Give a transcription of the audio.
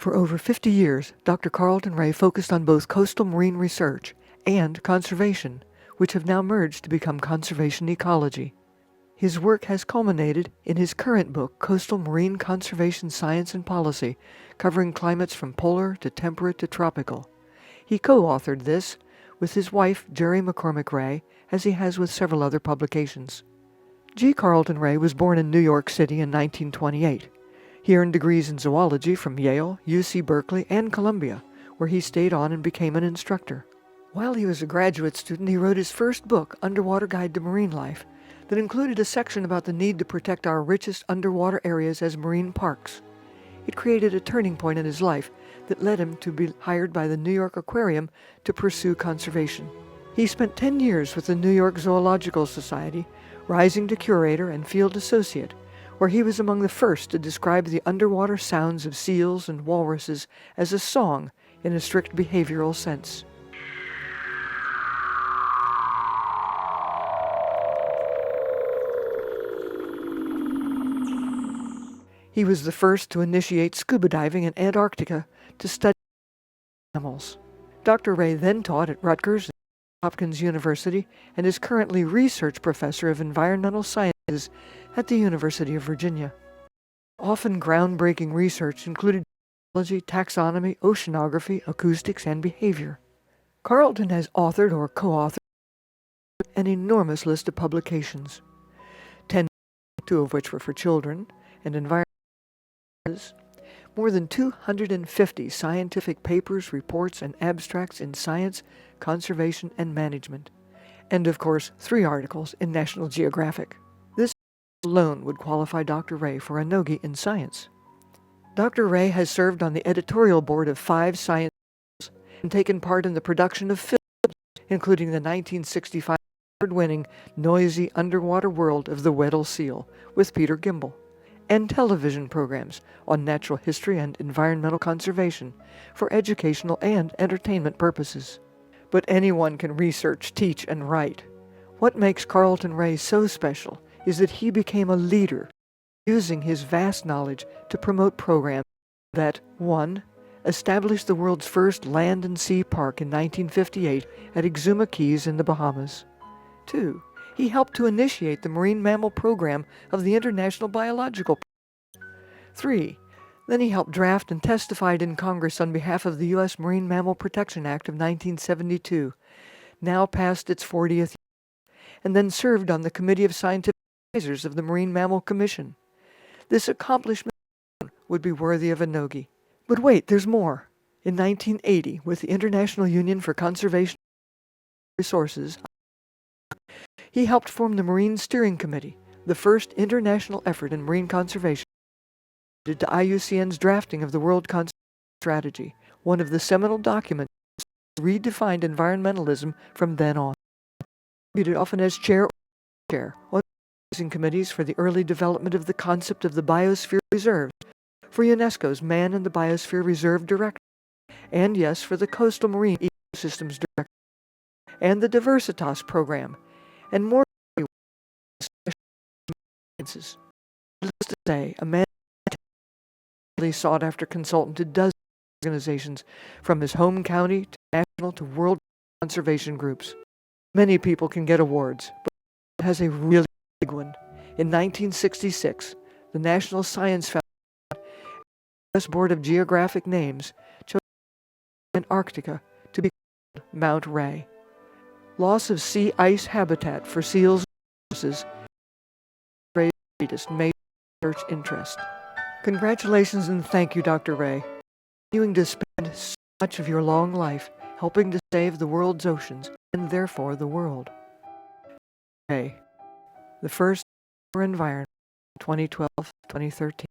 For over 50 years, Dr. Carlton Ray focused on both coastal marine research and conservation, which have now merged to become conservation ecology. His work has culminated in his current book, Coastal Marine Conservation Science and Policy, covering climates from polar to temperate to tropical. He co-authored this with his wife, Jerry McCormick-Ray, as he has with several other publications. G. Carlton Ray was born in New York City in 1928. He earned degrees in zoology from Yale, UC Berkeley, and Columbia, where he stayed on and became an instructor. While he was a graduate student, he wrote his first book, Underwater Guide to Marine Life, that included a section about the need to protect our richest underwater areas as marine parks. It created a turning point in his life that led him to be hired by the New York Aquarium to pursue conservation. He spent 10 years with the New York Zoological Society, rising to curator and field associate, where he was among the first to describe the underwater sounds of seals and walruses as a song in a strict behavioral sense. He was the first to initiate scuba diving in Antarctica to study animals. Dr. Ray then taught at Rutgers and Hopkins University and is currently research professor of environmental sciences at the University of Virginia. Often groundbreaking research included biology, taxonomy, oceanography, acoustics, and behavior. Carlton has authored or co-authored an enormous list of publications, 10, 2 of which were for children, and environmental, more than 250 scientific papers, reports, and abstracts in science, conservation, and management, and of course 3 articles in National Geographic. This alone would qualify Dr. Ray for a Nogi in science. Dr. Ray has served on the editorial board of 5 science journals and taken part in the production of films, including the 1965 award-winning Noisy Underwater World of the Weddell Seal with Peter Gimbel, and television programs on natural history and environmental conservation for educational and entertainment purposes. But anyone can research, teach, and write. What makes Carlton Ray so special is that he became a leader, using his vast knowledge to promote programs that, 1. Established the world's first land and sea park in 1958 at Exuma Keys in the Bahamas. 2. He helped to initiate the marine mammal program of the International Biological Program. 3. Then he helped draft and testified in Congress on behalf of the U.S. Marine Mammal Protection Act of 1972, now past its 40th year, and then served on the Committee of Scientific Advisors of the Marine Mammal Commission. This accomplishment would be worthy of a Nogi. But wait, there's more. In 1980, with the International Union for Conservation Resources, he helped form the Marine Steering Committee, the first international effort in marine conservation, to IUCN's drafting of the World Conservation Strategy, one of the seminal documents that redefined environmentalism from then on. He contributed often as chair on committees for the early development of the concept of the Biosphere Reserve, for UNESCO's Man in the Biosphere Reserve Directive, and yes, for the Coastal Marine Ecosystems Directive, and the Diversitas Program, and more sciences. Needless to say, a man sought after consultant to dozens of organizations, from his home county to national to world conservation groups. Many people can get awards, but he has a really big one. In 1966, the National Science Foundation and the U.S. Board of Geographic Names chose Antarctica to be called Mount Ray. Loss of sea ice habitat for seals and walruses is Ray's greatest major research interest. Congratulations and thank you, Dr. Ray, for continuing to spend so much of your long life helping to save the world's oceans and therefore the world. Ray, the first for environment, 2012-2013.